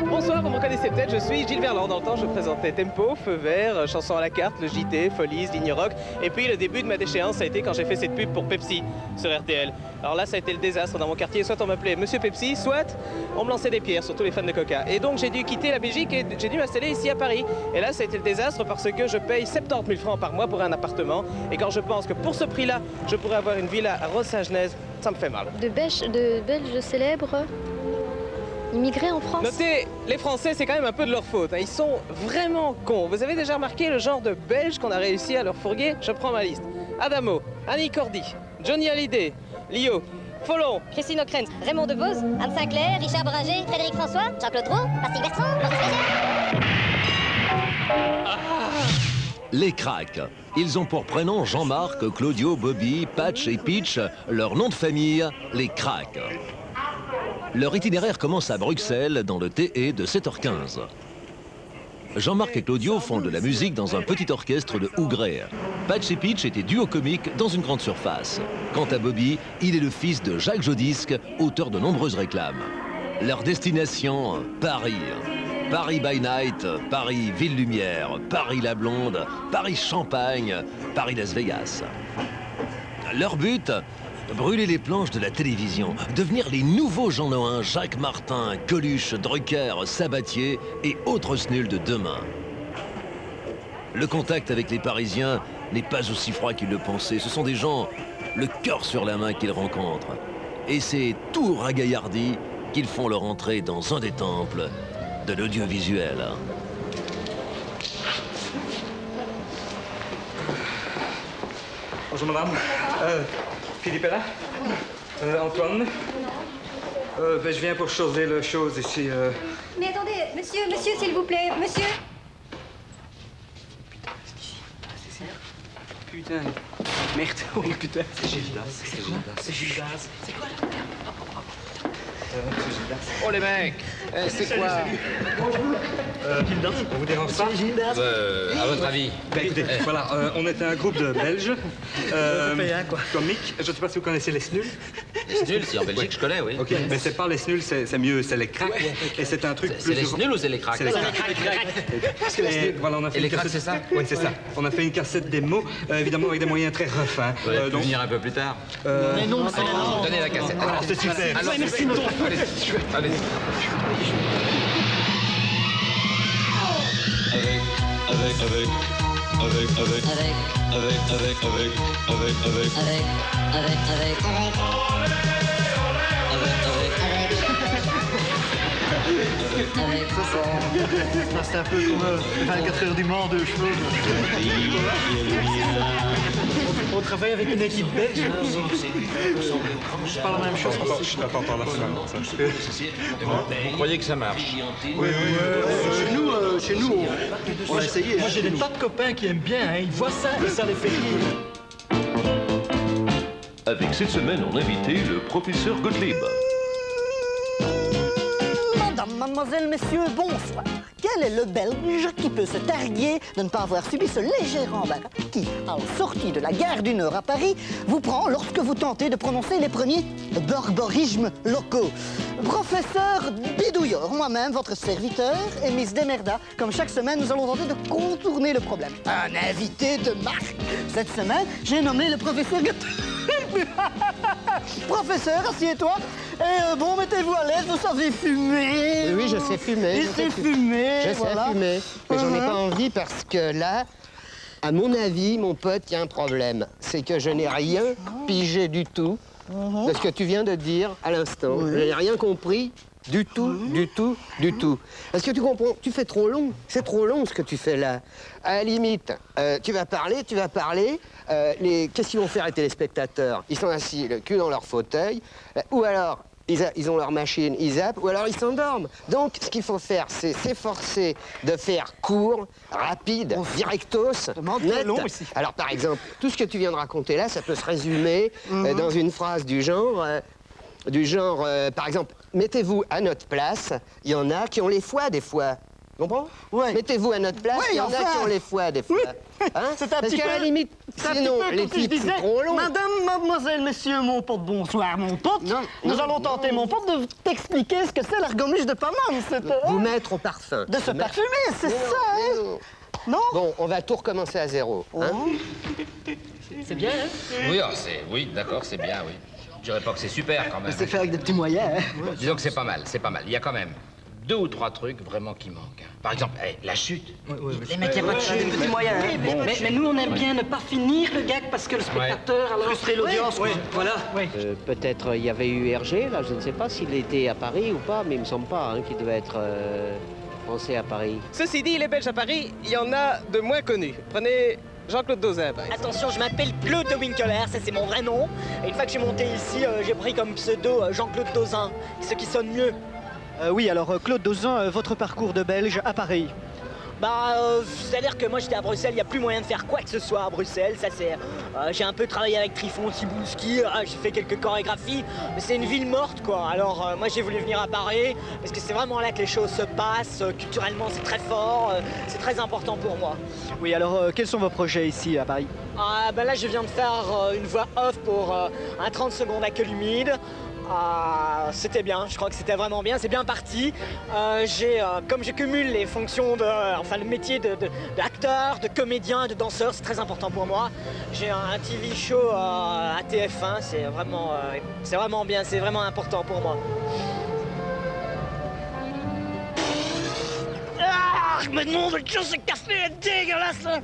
Bonsoir, vous me reconnaissez peut-être, je suis Gilles Verland. Dans le temps, je présentais Tempo, Feu Vert, Chanson à la carte, le JT, Folies, Ligne Rock. Et puis le début de ma déchéance, ça a été quand j'ai fait cette pub pour Pepsi sur RTL. Alors là, ça a été le désastre dans mon quartier. Soit on m'appelait Monsieur Pepsi, soit on me lançait des pierres, surtout les fans de Coca. Et donc j'ai dû quitter la Belgique et j'ai dû m'installer ici à Paris. Et là, ça a été le désastre parce que je paye 70 000 francs par mois pour un appartement. Et quand je pense que pour ce prix-là, je pourrais avoir une villa à Rossagenèse, ça me fait mal. De Belges célèbres immigrés en France. Notez, les Français, c'est quand même un peu de leur faute. Ils sont vraiment cons. Vous avez déjà remarqué le genre de Belges qu'on a réussi à leur fourguer? Je prends ma liste. Adamo, Annie Cordy, Johnny Hallyday, Lio, Follon, Christine O'Krent, Raymond DeVos, Anne Sinclair, Richard Beringer, Frédéric François, Jean-Claude Roux, Patrick Bertrand, Maurice Léger. Les Cracks. Ils ont pour prénom Jean-Marc, Claudio, Bobby, Patch et Peach. Leur nom de famille, les Cracks. Leur itinéraire commence à Bruxelles, dans le TE de 7h15. Jean-Marc et Claudio font de la musique dans un petit orchestre de Hougré. Patch et Peach étaient duo comiques dans une grande surface. Quant à Bobby, il est le fils de Jacques Jodisque, auteur de nombreuses réclames. Leur destination, Paris. Paris by night, Paris Ville Lumière, Paris la Blonde, Paris Champagne, Paris Las Vegas. Leur but, brûler les planches de la télévision, devenir les nouveaux Jean Nohain, Jacques Martin, Coluche, Drucker, Sabatier et autres snuls de demain. Le contact avec les Parisiens n'est pas aussi froid qu'ils le pensaient. Ce sont des gens, le cœur sur la main qu'ils rencontrent. Et c'est tout ragaillardi qu'ils font leur entrée dans un des temples de l'audiovisuel. Bonjour madame. Philippe est là? Antoine? Ben, je viens pour changer les choses ici. Mais attendez, monsieur, s'il vous plaît, monsieur. Putain. Merde. Oh putain. C'est Gildas. C'est Gildas. C'est quoi là? Oh les mecs, c'est quoi? Gildas, on vous dérange pas? À votre avis? Ben, écoutez, voilà, on est un groupe de Belges. Comiques. Je ne sais pas si vous connaissez les Snuls. Les Snuls, si en Belgique, je connais, oui. Ok, mais c'est pas les Snuls, c'est mieux, c'est les Cracks. Et c'est un truc plus... C'est les Snuls ou c'est les Cracks? C'est les Cracks. Et voilà, on a fait les Cracks, c'est ça? Oui, c'est ça. On a fait une cassette démo, évidemment avec des moyens très roughs. Hein. Vous allez venir un peu plus tard. Mais non, donnez la cassette. Alors, c'est super. Alors, merci, allez. C'est un peu comme 24 heures du Mans, deux cheveux. On travaille avec une équipe belge. C'est pas la même chose. Attends, Vous croyez que ça marche? Oui. Chez nous, on a essayé. Moi, j'ai des tas de copains qui aiment bien. Ils voient ça et ça les fait rire. Avec cette semaine en invité, le professeur Gottlieb. Madame, mademoiselle, messieurs, bonsoir. Quel est le Belge qui peut se targuer de ne pas avoir subi ce léger embarras qui, en sortie de la gare du Nord à Paris, vous prend lorsque vous tentez de prononcer les premiers borborismes locaux? Professeur Bidouilleur, moi-même, votre serviteur, et Miss Demerda, comme chaque semaine, nous allons tenter de contourner le problème. Un invité de marque. Cette semaine, j'ai nommé le professeur Professeur, assieds-toi. Et bon, mettez-vous à l'aise, vous savez fumer. Oui, je sais fumer. Il sait fumer, Je voilà. sais fumer. Mais j'en ai pas envie parce que là, à mon avis, mon pote, il y a un problème. C'est que je n'ai rien pigé du tout de ce que tu viens de dire à l'instant. Je n'ai rien compris du tout, du tout, du tout. Est-ce que tu comprends? Tu fais trop long. C'est trop long ce que tu fais là. À la limite, tu vas parler. Qu'est-ce qu'ils vont faire les téléspectateurs? Ils sont assis, le cul dans leur fauteuil, ou alors ils ont leur machine, ils zappent, ou alors ils s'endorment. Donc, ce qu'il faut faire, c'est s'efforcer de faire court, rapide, directos, net. long ici. Alors, par exemple, tout ce que tu viens de raconter là, ça peut se résumer dans une phrase du genre, par exemple, mettez-vous à notre place, il y en a qui ont les foies des fois. Comprends? Ouais. Mettez-vous à notre place, Oui, il y en a enfin. qui ont les fois, des fois. Hein? C'est un Parce petit qu'à peu... la limite, c'est un petit sinon, peu les comme si je titres disais, sont trop longs. Madame, mademoiselle, monsieur, mon pote, bonsoir, mon pote. Non, Nous non, allons tenter, non. mon pote, de t'expliquer ce que c'est l'argomuche de Paname. C'est Vous mettre au parfum. de se parfumer, c'est ça, hein? Non? Bon, on va tout recommencer à zéro. Hein? C'est bien, hein? Oui, oui, d'accord, c'est bien, oui. Je dirais pas que c'est super quand même. C'est fait avec des petits moyens, hein? Disons que c'est pas mal, c'est pas mal. Il y a quand même 2 ou 3 trucs vraiment qui manquent. hein. Par exemple, la chute. Les mecs, il n'y a pas de chute. Des petits moyens, hein? Mais nous, on aime bien ne pas finir le gag parce que le spectateur, alors... Frustrer l'audience, Oui, quoi. voilà. Oui. Peut-être il y avait eu Hergé, là, je ne sais pas s'il était à Paris ou pas, mais il me semble pas hein, qu'il devait être français à Paris. Ceci dit, les Belges à Paris, il y en a de moins connus. Prenez Jean-Claude Dauzin, par exemple. Attention, je m'appelle Claude de Winkeler, ça c'est mon vrai nom. Et une fois que je suis monté ici, j'ai pris comme pseudo Jean-Claude Dauzin, ce qui sonne mieux. Oui, alors Claude Dauzin, votre parcours de Belge à Paris. C'est-à-dire que moi j'étais à Bruxelles, il n'y a plus moyen de faire quoi que ce soit à Bruxelles. Ça c'est, j'ai un peu travaillé avec Trifon Cibulski, j'ai fait quelques chorégraphies, mais c'est une ville morte quoi. Alors moi j'ai voulu venir à Paris parce que c'est vraiment là que les choses se passent. Culturellement c'est très fort, c'est très important pour moi. Oui, alors quels sont vos projets ici à Paris? Là je viens de faire une voix off pour un 30 secondes à queue humide. C'était bien, je crois que c'était vraiment bien, c'est bien parti. Comme je cumule les fonctions le métier d'acteur, de comédien et de danseur, c'est très important pour moi. J'ai un TV show à TF1, c'est vraiment bien, c'est vraiment important pour moi. Je me demande ce café est dégueulasse là.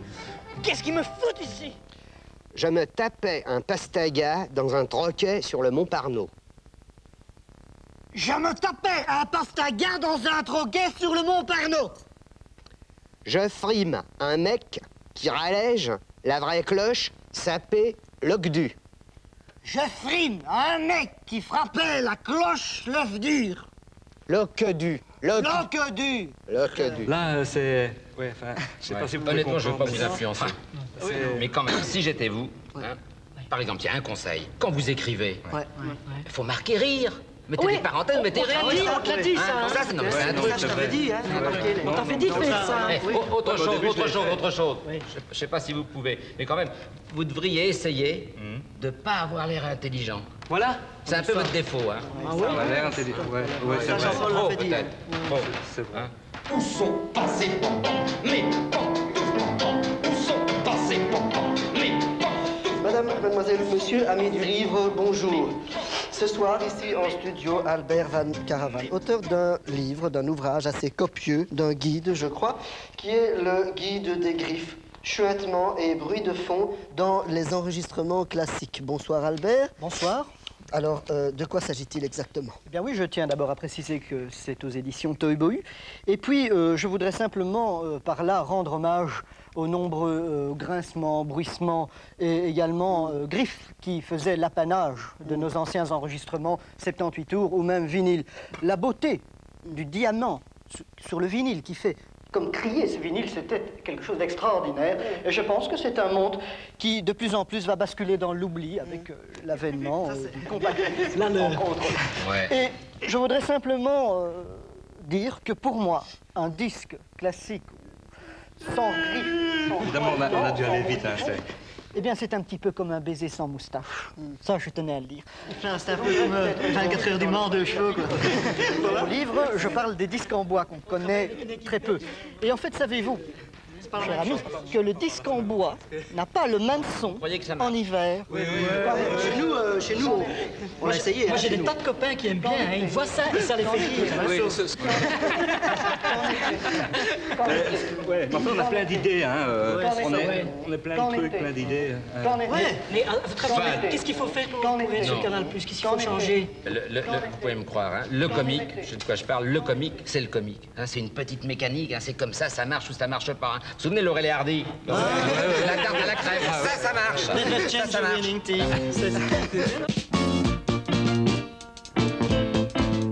Qu'est-ce qu'ils me foutent ici? Je me tapais un pastaga dans un troquet sur le Montparnasse. Je me tapais un pastaga dans un troquet sur le Montparnasse. Je frime un mec qui rallège la vraie cloche sapée l'ocdu. Je frime un mec qui frappait la cloche l'œuf dur. L'ocdu. L'ocdu. L'ocdu. Là, c'est... Ouais, enfin, je sais pas si vous pouvez Honnêtement, je veux pas comprendre, vous influencer. Mais quand même, si j'étais vous, hein, par exemple, il y a un conseil. Quand vous écrivez, il faut marquer rire. Mettez des parenthèses, mettez rire. On te l'a dit, ça. Ça, c'est un truc. Ça, je t'avais dit, hein. On t'avait dit de faire ça. Autre chose. Je sais pas si vous pouvez, mais quand même, vous devriez essayer de pas avoir l'air intelligent. Voilà. C'est un peu votre défaut, hein. Ça a l'air intelligent. Ouais, c'est vrai. Jean-Paul l'avait dit. Peut-être. Trop. C'est vrai. Où sont passés mes pantoufles? Où sont passés mes pantoufles? Madame, mademoiselle, monsieur, amis du livre, bonjour. Ce soir, ici en studio, Albert Van Caravan, auteur d'un livre, d'un ouvrage assez copieux, d'un guide, je crois, qui est le guide des griffes, chuintement et bruit de fond dans les enregistrements classiques. Bonsoir Albert. Bonsoir. Alors, de quoi s'agit-il exactement? Eh bien oui, je tiens d'abord à préciser que c'est aux éditions Tohubohu. Et puis, je voudrais simplement, par là, rendre hommage aux nombreux grincements, bruissements et également griffes qui faisaient l'apanage de nos anciens enregistrements 78 tours ou même vinyle. La beauté du diamant sur le vinyle qui fait comme crier ce vinyle, c'était quelque chose d'extraordinaire. Et je pense que c'est un monde qui, de plus en plus, va basculer dans l'oubli avec l'avènement du compactisme. Et je voudrais simplement dire que pour moi, un disque classique sans griffes, sans... Évidemment, on a dû aller vite, hein, Eh bien, c'est un petit peu comme un baiser sans moustache. Ça, je tenais à le dire. C'est un peu comme 24 heures du Mans, 2 cheveux, quoi. Dans mon livre, je parle des disques en bois qu'on connaît très peu. Et en fait, savez-vous, cher ami, que le disque en bois n'a pas le même son en hiver. Chez nous, on l'a essayé. Moi, j'ai des tas de copains qui aiment bien, hein. Ils voient ça et ça les fait rire. Ouais, enfin, on a plein d'idées, hein. On est plein de trucs, plein d'idées. Mais à votre avis, qu'est-ce qu'il faut faire pour être sur Canal+? Qu'est-ce qu'il faut changer? Vous pouvez me croire, hein, le comique, je sais de quoi je parle, le comique, c'est le comique. Hein, c'est une petite mécanique, hein, c'est comme ça marche ou ça marche pas. Hein. Vous vous souvenez Laurel et Hardy? La tarte à la crème, ça marche. Ça marche.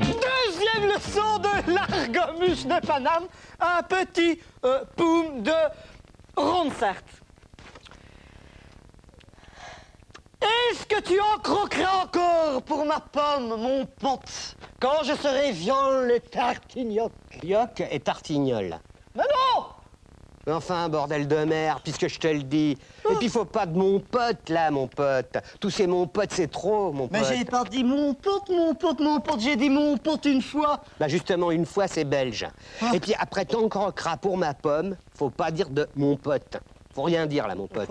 Deuxième leçon de l'argomuche de Paname, un petit poum de Ronsard. Est-ce que tu en croqueras encore pour ma pomme, mon pote, quand je serai viol et tartignoc? Yoc et tartignol. Mais non! Mais enfin, bordel de merde, puisque je te le dis. Et puis, faut pas de mon pote, là, mon pote. Tous ces mon pote, c'est trop, mon pote. Mais j'ai pas dit mon pote, j'ai dit mon pote une fois. Bah, justement, une fois, c'est belge. Et puis, après, t'en croqueras pour ma pomme, faut pas dire de mon pote. Faut rien dire, là, mon pote.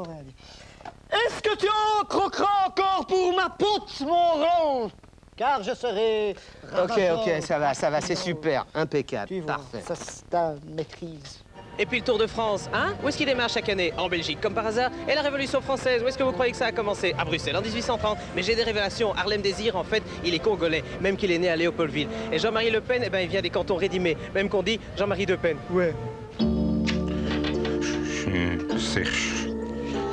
Est-ce que tu en croqueras encore pour ma pote, mon rang? Car je serai... Ok, ça va, c'est super, impeccable, parfait. Ça, c'est ta maîtrise. Et puis le Tour de France, hein? Où est-ce qu'il démarre chaque année? En Belgique, comme par hasard. Et la Révolution française, où est-ce que vous croyez que ça a commencé? À Bruxelles, en 1830. Mais j'ai des révélations. Harlem Désir, en fait, il est congolais, même qu'il est né à Léopoldville. Et Jean-Marie Le Pen, eh ben, il vient des cantons rédimés. Même qu'on dit Jean-Marie De Pen. Ouais. Je cherche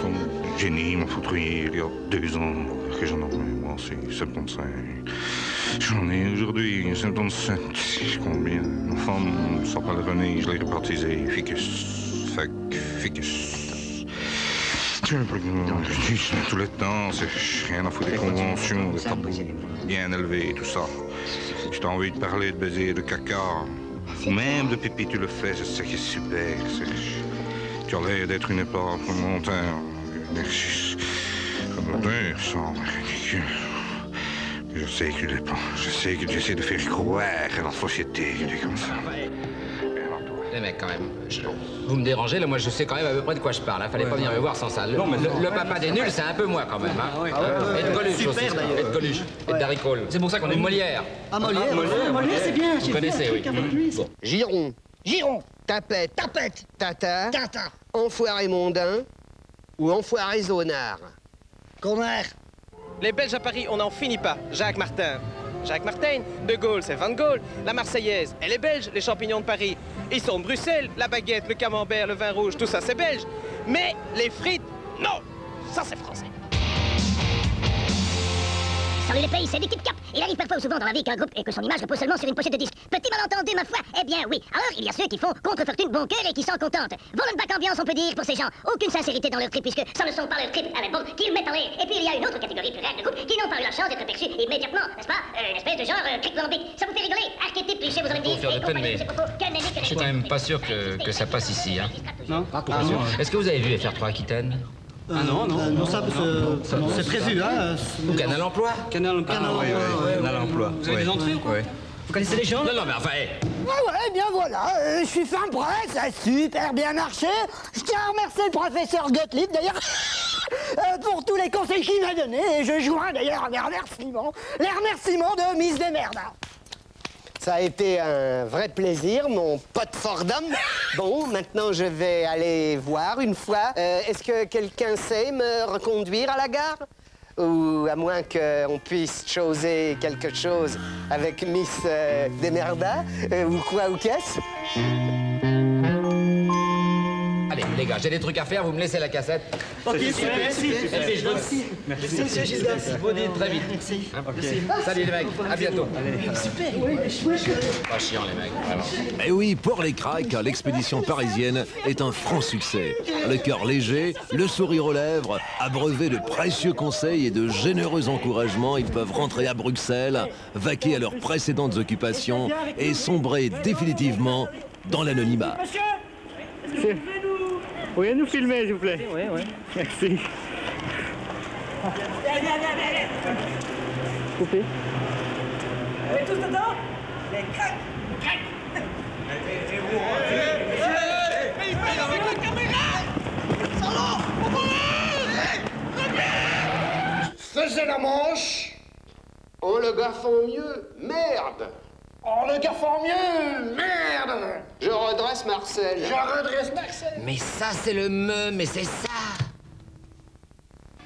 ton génie m'a foudroyé il y a 2 ans que j'en ai. Moi, c'est 75. J'en ai aujourd'hui 77, si je compte bien. Ma femme s'appelle René, je l'ai rebaptisé Ficus. Ficus. Tu es un peu tout le temps, c'est rien à foutre des conventions, des tabous bien élevés, tout ça. Si t'as envie de parler de baiser, de caca, ou même de pipi, tu le fais, c'est ça qui est super. Tu as l'air d'être une époque montagne, sans ridicule. Je sais que tu l'es pas. Je sais que tu essaies de faire croire à la société que tu es comme ça. Les mecs, quand même, vous me dérangez, là, moi je sais quand même à peu près de quoi je parle. Hein. Fallait pas venir me voir sans ça. Le papa des nuls, c'est un peu moi quand même. Hein. Et de Coluche aussi. Et de Coluche. Et de Daricole. C'est pour ça qu'on est Molière. Ah, Molière, Molière, c'est bien. Vous connaissez, oui. Bon. Giron. Tapette. Tata. Enfoiré mondain ou enfoiré zonard. Connard. Les Belges à Paris, on n'en finit pas. Jacques Martin, De Gaulle, c'est Van Gaulle. La Marseillaise, elle est belge, les champignons de Paris. Ils sont de Bruxelles, la baguette, le camembert, le vin rouge, tout ça c'est belge. Mais les frites, non, ça c'est français. Salut les pays, c'est l'équipe Cap. Il arrive parfois ou souvent dans la vie qu'un groupe et que son image repose seulement sur une pochette de disque. Petit malentendu, ma foi. Eh bien, oui. Alors, il y a ceux qui font contre fortune bon cœur et qui s'en contentent. Vollenbach ambiance, on peut dire, pour ces gens. Aucune sincérité dans leur trip, puisque ça ne sont pas leurs tripes avec bon qu'ils mettent en l'air. Et puis, il y a une autre catégorie plus rare de groupes qui n'ont pas eu la chance d'être perçus immédiatement, n'est-ce pas? Une espèce de genre clic-lambic. Ça vous fait rigoler? Archétype, cliché, vous allez me dire. Je suis quand même pas sûr que ça passe ici, hein. Non? Pas sûr. Est-ce que vous avez vu FR3 Aquitaine? Ah non, ça c'est prévu, hein. Ou Canal Emploi? Canal Emploi. Vous avez des entrées ou quoi? Ouais. Vous connaissez les gens? Non, mais enfin, Ouais, bien voilà, je suis fin prêt, ça a super bien marché. Je tiens à remercier le professeur Gottlieb, d'ailleurs, pour tous les conseils qu'il m'a donnés. Et je joins d'ailleurs les remerciements de Miss Desmerda. Ça a été un vrai plaisir, mon pote Fordham. Bon, maintenant je vais aller voir une fois. Est-ce que quelqu'un sait me reconduire à la gare? Ou à moins qu'on puisse choser quelque chose avec Miss Desmerda, ou quoi, ou qu'est-ce? Allez, les gars, j'ai des trucs à faire, vous me laissez la cassette. Ok, super, merci. Merci, monsieur Gisdas. Vous dites très vite. Merci. Salut les mecs, à bientôt. Super. Pas chiant les mecs, vraiment. Et oui, pour les cracks, l'expédition parisienne est un franc succès. Le cœur léger, le sourire aux lèvres, abreuvés de précieux conseils et de généreux encouragements, ils peuvent rentrer à Bruxelles, vaquer à leurs précédentes occupations et sombrer définitivement dans l'anonymat. Vous pouvez nous filmer, s'il vous plaît? Oui. Merci. Viens. Coupé. Vous êtes tous dedans? Les craques. Avec la caméra! Salaud! Faisez la manche. Oh, le gars font mieux. Merde. Oh, le gars fort mieux! Merde! Je redresse Marcel. Je redresse Marcel. Mais ça, c'est le me, mais c'est ça